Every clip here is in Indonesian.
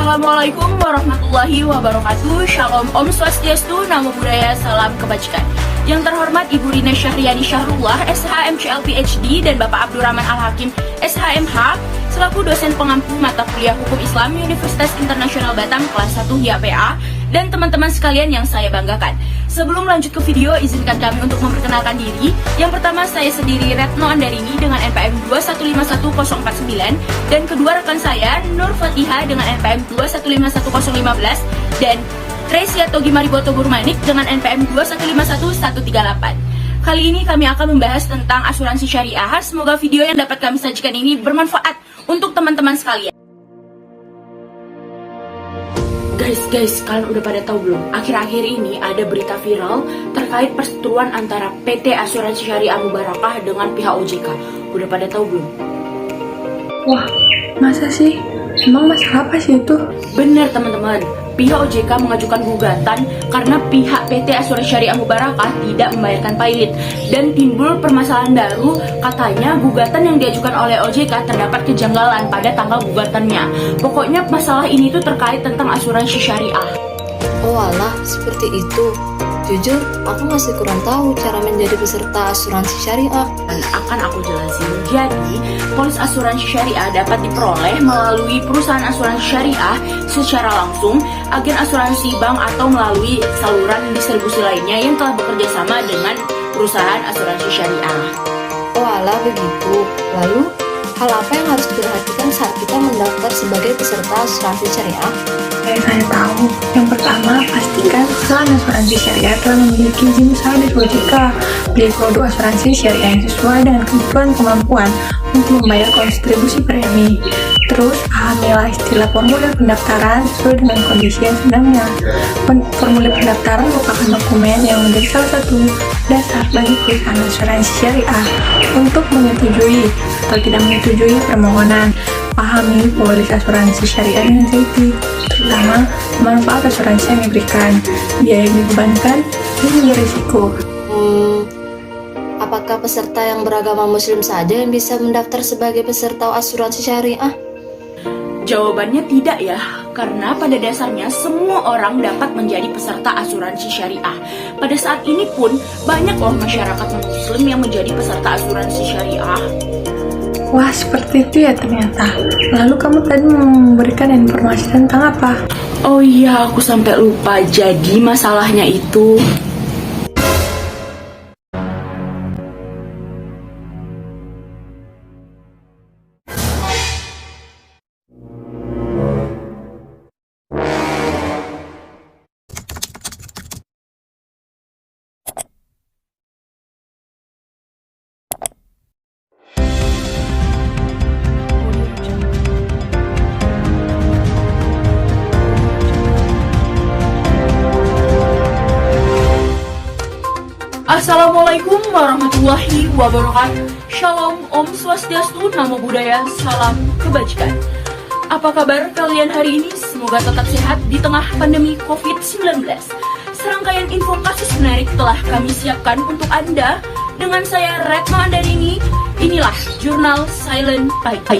Assalamualaikum warahmatullahi wabarakatuh. Shalom, Om Swastiastu, Namo Buddhaya, Salam Kebajikan. Yang terhormat Ibu Rina Syahriani Syahrullah, SHMCL PhD, dan Bapak Abdurrahman Al-Hakim, SHMH, selaku dosen pengampu mata kuliah Hukum Islam Universitas Internasional Batam kelas 1 HIAPA, dan teman-teman sekalian yang saya banggakan. Sebelum lanjut ke video, izinkan kami untuk memperkenalkan diri. Yang pertama, saya sendiri Retno Andarini dengan NPM 2151049, dan kedua rekan saya Nur Fatihah dengan NPM 2151015, dan Tracy Togi Mariboto Burmanik dengan NPM 2151138. Kali ini kami akan membahas tentang asuransi syariah. Semoga video yang dapat kami sajikan ini bermanfaat untuk teman-teman sekalian. Guys, kalian udah pada tahu belum? Akhir-akhir ini ada berita viral terkait perseteruan antara PT Asuransi Syariah Mubarakah dengan pihak OJK. Udah pada tahu belum? Wah, masa sih? Emang masalah apa sih itu? Bener teman-teman, pihak OJK mengajukan gugatan karena pihak PT Asuransi Syariah Mubarakah tidak membayarkan pilot. Dan timbul permasalahan baru, katanya gugatan yang diajukan oleh OJK terdapat kejanggalan pada tanggal gugatannya. Pokoknya masalah ini tuh terkait tentang asuransi syariah. Oh alah, seperti itu. Jujur, aku masih kurang tahu cara menjadi peserta asuransi syariah. Dan akan aku jelasin. Jadi, polis asuransi syariah dapat diperoleh melalui perusahaan asuransi syariah secara langsung, agen asuransi bank, atau melalui saluran distribusi lainnya yang telah bekerja sama dengan perusahaan asuransi syariah. Oh alah, begitu. Lalu, hal apa yang harus diperhatikan saat kita mendaftar sebagai peserta asuransi syariah? Yang saya tahu, yang pertama, pastikan perusahaan asuransi syariah telah memiliki izin usaha dari OJK, beli produk asuransi syariah yang sesuai dengan kebutuhan kemampuan untuk membayar kontribusi premi. Terus, pahamilah istilah formulir pendaftaran sesuai dengan kondisi yang sedangnya. Formulir pendaftaran merupakan dokumen yang menjadi salah satu dasar bagi perusahaan asuransi syariah untuk menyetujui atau tidak menyetujui permohonan. Pahami polis asuransi syariah dengan teliti, terutama manfaat asuransi yang diberikan, biaya yang dibebankan, dan juga risiko. Apakah peserta yang beragama muslim saja yang bisa mendaftar sebagai peserta asuransi syariah? Jawabannya tidak ya, karena pada dasarnya semua orang dapat menjadi peserta asuransi syariah. Pada saat ini pun banyak loh masyarakat non-muslim yang menjadi peserta asuransi syariah. Wah, seperti itu ya ternyata. Lalu kamu tadi memberikan informasi tentang apa? Oh iya, aku sampai lupa. Jadi masalahnya itu... Assalamualaikum warahmatullahi wabarakatuh. Shalom, Om Swastiastu, Namo Buddhaya, Salam Kebajikan. Apa kabar kalian hari ini? Semoga tetap sehat di tengah pandemi COVID-19. Serangkaian info kasus menarik telah kami siapkan untuk Anda. Dengan saya Retno Andarini, inilah Jurnal Silent Pagi.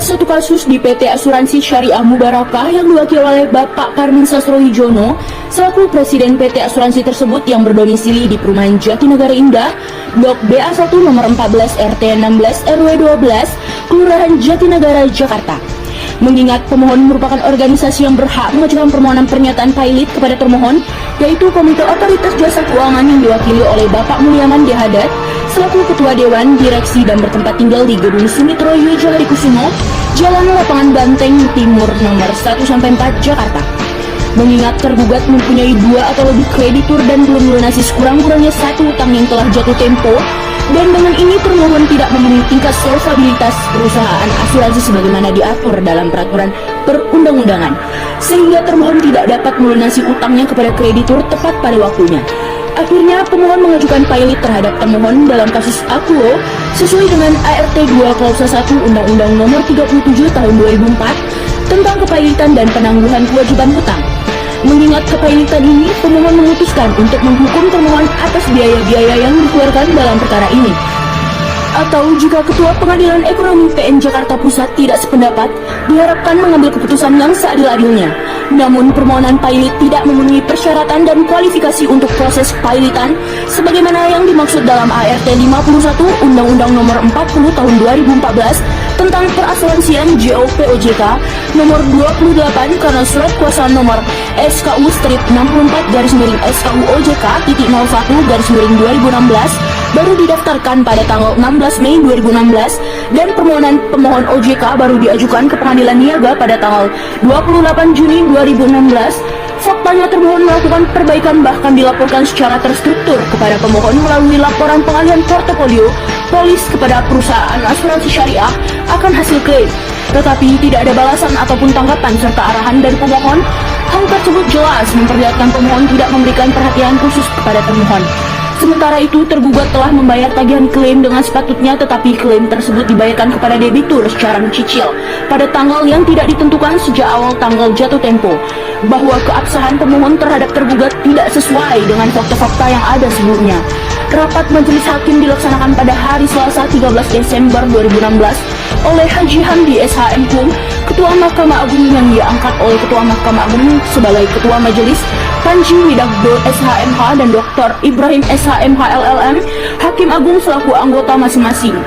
Satu kasus di PT Asuransi Syariah Mubarakah yang diwakili oleh Bapak Karmin Sastrowijono selaku Presiden PT Asuransi tersebut yang berdomisili di Perumahan Jatinegara Indah, Blok BA1 nomor 14 RT 16 RW 12, Kelurahan Jatinegara, Jakarta. Mengingat pemohon merupakan organisasi yang berhak mengajukan permohonan pernyataan pilot kepada termohon, yaitu Komite Otoritas Jasa Keuangan yang diwakili oleh Bapak Mulyaman D. Haddad selaku Ketua Dewan Direksi dan bertempat tinggal di Gedung Sumitroyo Jalarikusumo, Jalan Lapangan Banteng Timur nomor 1-4 Jakarta. Mengingat tergugat mempunyai 2 atau lebih kreditur dan belum melunasi sekurang-kurangnya 1 utang yang telah jatuh tempo, dan dengan ini termohon tidak memenuhi tingkat solvabilitas perusahaan asuransi sebagaimana diatur dalam peraturan perundang-undangan, sehingga termohon tidak dapat melunasi utangnya kepada kreditur tepat pada waktunya. Akhirnya pemohon mengajukan pilot terhadap termohon dalam kasus akuo sesuai dengan ART 2 Klausa 1 Undang-Undang Nomor 37 Tahun 2004 tentang kepailitan dan penangguhan kewajiban hutang. Mengingat kepailitan ini, pemohon memutuskan untuk menghukum termohon atas biaya-biaya yang dikeluarkan dalam perkara ini. Atau jika Ketua Pengadilan Ekonomi PN Jakarta Pusat tidak sependapat, diharapkan mengambil keputusan yang seadil-adilnya. Namun permohonan pilot tidak memenuhi persyaratan dan kualifikasi untuk proses pilotan sebagaimana yang dimaksud dalam ART 51 Undang-Undang Nomor 40 Tahun 2014 tentang perasuransian JOP-OJK nomor 28 karena surat kuasa nomor SKU strip 64 SKU OJK titik 01 2016 baru didaftarkan pada tanggal 16 Mei 2016 dan permohonan pemohon OJK baru diajukan ke Pengadilan Niaga pada tanggal 28 Juni 2016. Faktanya termohon melakukan perbaikan bahkan dilaporkan secara terstruktur kepada pemohon melalui laporan pengalihan portofolio polis kepada perusahaan asuransi syariah akan hasil klaim. Tetapi tidak ada balasan ataupun tanggapan serta arahan dari pemohon. Hal tersebut jelas memperlihatkan pemohon tidak memberikan perhatian khusus kepada termohon. Sementara itu, tergugat telah membayar tagihan klaim dengan sepatutnya, tetapi klaim tersebut dibayarkan kepada debitur secara mencicil pada tanggal yang tidak ditentukan sejak awal tanggal jatuh tempo, bahwa keabsahan pemohon terhadap tergugat tidak sesuai dengan fakta-fakta yang ada sebelumnya. Rapat majelis hakim dilaksanakan pada hari Selasa 13 Desember 2016 oleh Haji Hamdi SHMKUM, Ketua Mahkamah Agung yang diangkat oleh Ketua Mahkamah Agung sebagai Ketua Majelis, Panji Widagdo SHMH dan Dr. Ibrahim SHMH LLM, Hakim Agung selaku anggota masing-masing.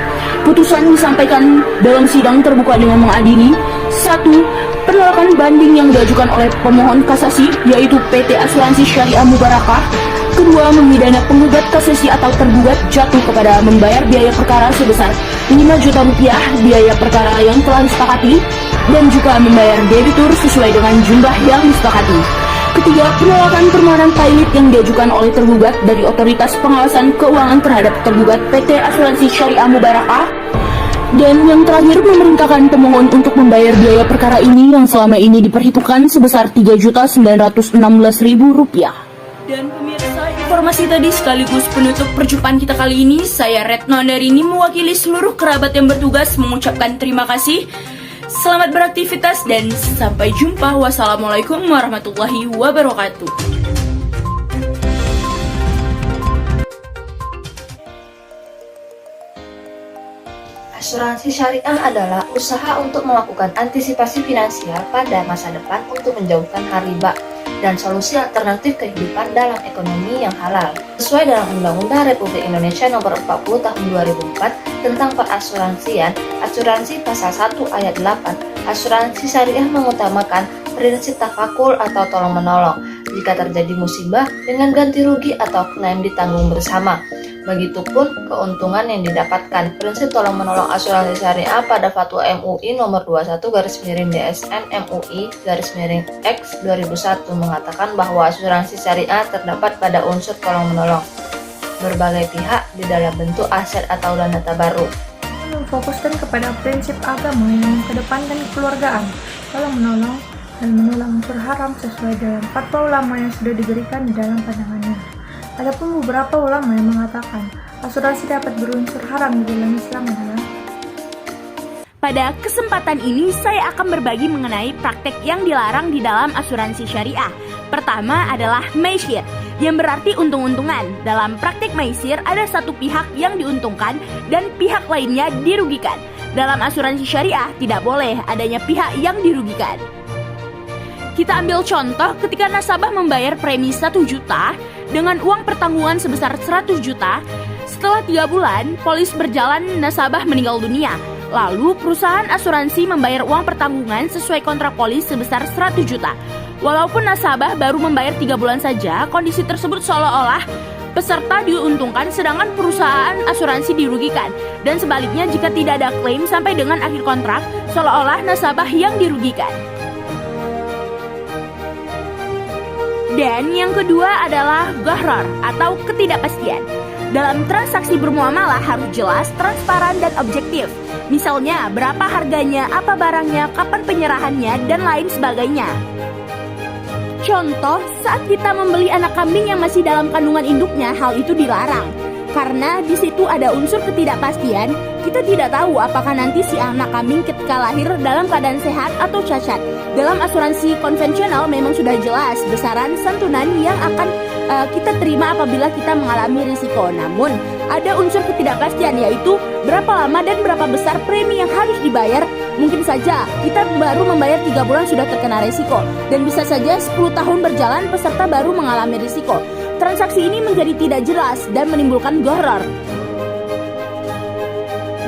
Putusan disampaikan dalam sidang terbuka dengan mengadili 1. Penolakan banding yang diajukan oleh pemohon kasasi yaitu PT Asuransi Syariah Mubarakah. 2. Memidana penggugat kasasi atau tergugat jatuh kepada membayar biaya perkara sebesar 5 juta rupiah biaya perkara yang telah disepakati dan juga membayar debitur sesuai dengan jumlah yang disepakati. 3. Penolakan permohonan pilot yang diajukan oleh tergugat dari Otoritas Pengawasan Keuangan terhadap tergugat PT Asuransi Syariah Mubarakah. Dan yang terakhir, memerintahkan pemohon untuk membayar biaya perkara ini yang selama ini diperhitungkan sebesar Rp3.916.000. Dan pemirsa, informasi tadi sekaligus penutup perjumpaan kita kali ini. Saya Retno Andarini mewakili seluruh kerabat yang bertugas mengucapkan terima kasih. Selamat beraktivitas dan sampai jumpa. Wassalamualaikum warahmatullahi wabarakatuh. Asuransi syariah adalah usaha untuk melakukan antisipasi finansial pada masa depan untuk menjauhkan riba dan solusi alternatif kehidupan dalam ekonomi yang halal. Sesuai dalam Undang-Undang Republik Indonesia Nomor 40 Tahun 2004 tentang perasuransian, asuransi pasal 1 ayat 8, asuransi syariah mengutamakan prinsip tafakul atau tolong-menolong jika terjadi musibah dengan ganti rugi atau klaim ditanggung bersama. Begitupun keuntungan yang didapatkan. Prinsip tolong-menolong asuransi syariah pada Fatwa MUI nomor 21/DSN MUI/X 2001 mengatakan bahwa asuransi syariah terdapat pada unsur tolong-menolong berbagai pihak di dalam bentuk aset atau dana tabarruk. Memfokuskan kepada prinsip agama yang mengedepankan kekeluargaan, tolong-menolong, dan menolak unsur haram sesuai dengan fatwa ulama yang sudah diberikan di dalam pandangannya. Adapun beberapa ulama yang mengatakan asuransi dapat berunsur haram di dalam Islam adalah. Pada kesempatan ini saya akan berbagi mengenai praktek yang dilarang di dalam asuransi syariah. Pertama adalah maisir, yang berarti untung-untungan. Dalam praktek maisir ada satu pihak yang diuntungkan dan pihak lainnya dirugikan. Dalam asuransi syariah tidak boleh adanya pihak yang dirugikan. Kita ambil contoh ketika nasabah membayar premi 1 juta dengan uang pertanggungan sebesar 100 juta. Setelah 3 bulan, polis berjalan, nasabah meninggal dunia. Lalu perusahaan asuransi membayar uang pertanggungan sesuai kontrak polis sebesar 100 juta. Walaupun nasabah baru membayar 3 bulan saja, kondisi tersebut seolah-olah peserta diuntungkan sedangkan perusahaan asuransi dirugikan. Dan sebaliknya jika tidak ada klaim sampai dengan akhir kontrak, seolah-olah nasabah yang dirugikan. Dan yang kedua adalah gharar atau ketidakpastian. Dalam transaksi bermuamalah harus jelas, transparan, dan objektif. Misalnya, berapa harganya, apa barangnya, kapan penyerahannya, dan lain sebagainya. Contoh, saat kita membeli anak kambing yang masih dalam kandungan induknya, hal itu dilarang. Karena di situ ada unsur ketidakpastian, kita tidak tahu apakah nanti si anak kambing ketika lahir dalam keadaan sehat atau cacat. Dalam asuransi konvensional memang sudah jelas besaran santunan yang akan kita terima apabila kita mengalami risiko. Namun ada unsur ketidakpastian, yaitu berapa lama dan berapa besar premi yang harus dibayar. Mungkin saja kita baru membayar 3 bulan sudah terkena resiko, dan bisa saja 10 tahun berjalan peserta baru mengalami risiko. Transaksi ini menjadi tidak jelas dan menimbulkan gharar.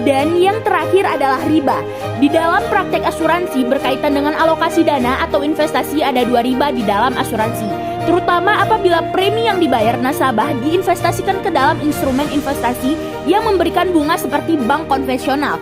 Dan yang terakhir adalah riba. Di dalam praktek asuransi berkaitan dengan alokasi dana atau investasi ada 2 riba di dalam asuransi, terutama apabila premi yang dibayar nasabah diinvestasikan ke dalam instrumen investasi yang memberikan bunga seperti bank konvensional.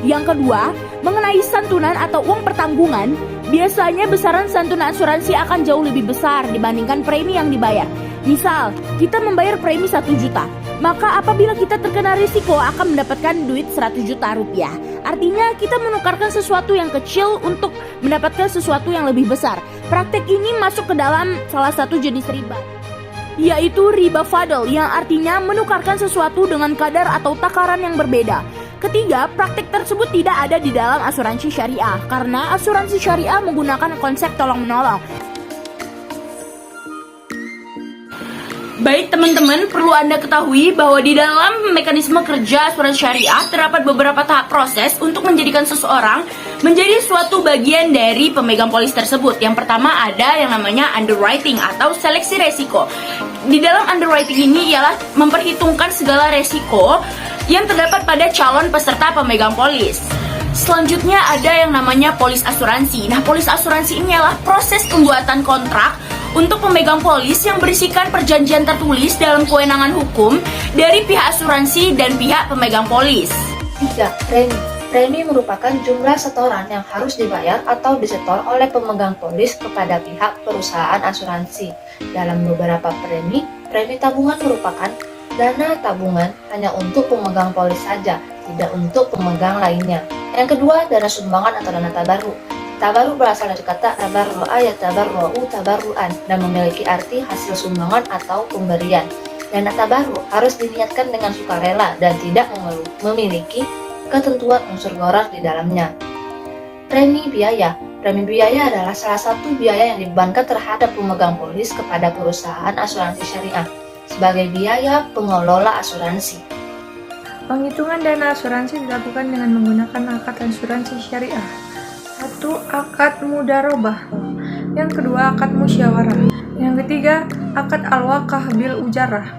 Yang kedua, mengenai santunan atau uang pertanggungan, biasanya besaran santunan asuransi akan jauh lebih besar dibandingkan premi yang dibayar. Misal, kita membayar premi 1 juta, maka apabila kita terkena risiko akan mendapatkan duit 100 juta rupiah. Artinya kita menukarkan sesuatu yang kecil untuk mendapatkan sesuatu yang lebih besar. Praktek ini masuk ke dalam salah satu jenis riba, yaitu riba fadl, yang artinya menukarkan sesuatu dengan kadar atau takaran yang berbeda. Ketiga, praktik tersebut tidak ada di dalam asuransi syariah, karena asuransi syariah menggunakan konsep tolong-menolong. Baik teman-teman, perlu Anda ketahui bahwa di dalam mekanisme kerja asuransi syariah terdapat beberapa tahap proses untuk menjadikan seseorang menjadi suatu bagian dari pemegang polis tersebut. Yang pertama ada yang namanya underwriting atau seleksi resiko. Di dalam underwriting ini ialah memperhitungkan segala resiko yang terdapat pada calon peserta pemegang polis. Selanjutnya ada yang namanya polis asuransi. Nah, polis asuransi ini adalah proses pembuatan kontrak untuk pemegang polis yang berisikan perjanjian tertulis dalam kewenangan hukum dari pihak asuransi dan pihak pemegang polis. 3. Premi. Premi merupakan jumlah setoran yang harus dibayar atau disetor oleh pemegang polis kepada pihak perusahaan asuransi. Dalam beberapa premi tabungan merupakan dana tabungan hanya untuk pemegang polis saja, tidak untuk pemegang lainnya. Yang kedua, dana sumbangan atau dana tabarruk. Tabarruk berasal dari kata tabarru'a yatabarru'u tabarru'an dan memiliki arti hasil sumbangan atau pemberian. Dana tabarruk harus diniatkan dengan sukarela dan tidak memiliki ketentuan unsur gharar di dalamnya. Premi biaya. Premi biaya adalah salah satu biaya yang dibebankan terhadap pemegang polis kepada perusahaan asuransi syariah sebagai biaya pengelola asuransi. Penghitungan dana asuransi dilakukan dengan menggunakan akad asuransi syariah. 1. Akad mudarobah. Yang kedua, akad musyawarah. Yang ketiga, akad al-wakah bil ujarah.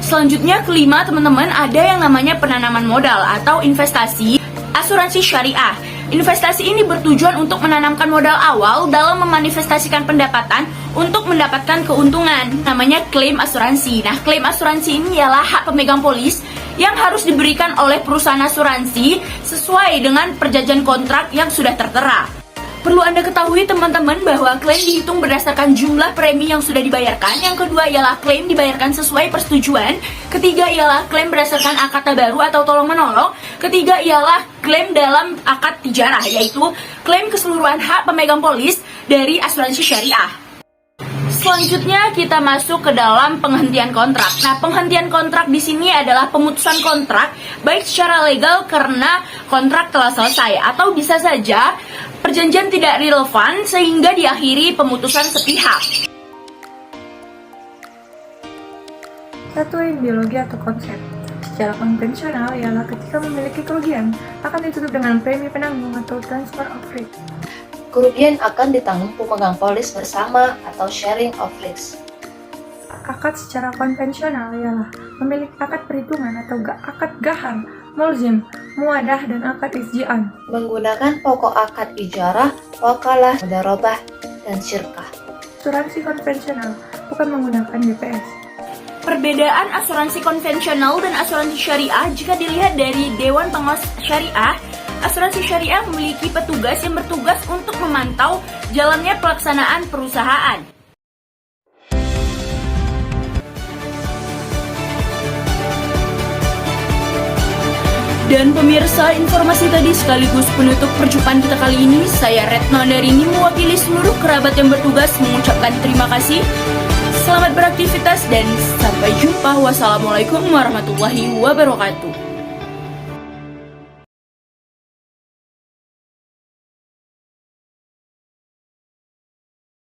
Selanjutnya kelima teman-teman, ada yang namanya penanaman modal atau investasi asuransi syariah. Investasi ini bertujuan untuk menanamkan modal awal dalam memanifestasikan pendapatan untuk mendapatkan keuntungan. Namanya klaim asuransi. Nah, klaim asuransi ini ialah hak pemegang polis yang harus diberikan oleh perusahaan asuransi sesuai dengan perjanjian kontrak yang sudah tertera. Perlu Anda ketahui teman-teman bahwa klaim dihitung berdasarkan jumlah premi yang sudah dibayarkan. Yang kedua ialah klaim dibayarkan sesuai persetujuan. Ketiga ialah klaim berdasarkan akad tabaru atau tolong-menolong. Ketiga ialah klaim dalam akad tijarah, yaitu klaim keseluruhan hak pemegang polis dari asuransi syariah. Selanjutnya kita masuk ke dalam penghentian kontrak. Nah, penghentian kontrak di sini adalah pemutusan kontrak baik secara legal karena kontrak telah selesai, atau bisa saja perjanjian tidak relevan sehingga diakhiri pemutusan sepihak. Satu ideologi atau konsep. Secara konvensional ialah ketika memiliki kerugian akan ditutup dengan premi penanggung atau transfer of risk. Kerugian akan ditanggung pemegang polis bersama atau sharing of risk. Akad secara konvensional ialah memiliki akad perhitungan atau akad gahar, mulzim, muadah, dan akad izjian. Menggunakan pokok akad ijarah, wakalah, mudarobah, dan syirkah. Asuransi konvensional bukan menggunakan DPS. Perbedaan asuransi konvensional dan asuransi syariah jika dilihat dari Dewan Pengawas Syariah, asuransi syariah memiliki petugas yang bertugas untuk memantau jalannya pelaksanaan perusahaan. Dan pemirsa, informasi tadi sekaligus penutup perjumpaan kita kali ini. Saya Retno Andarini mewakili seluruh kerabat yang bertugas mengucapkan terima kasih. Selamat beraktivitas dan sampai jumpa. Wassalamualaikum warahmatullahi wabarakatuh.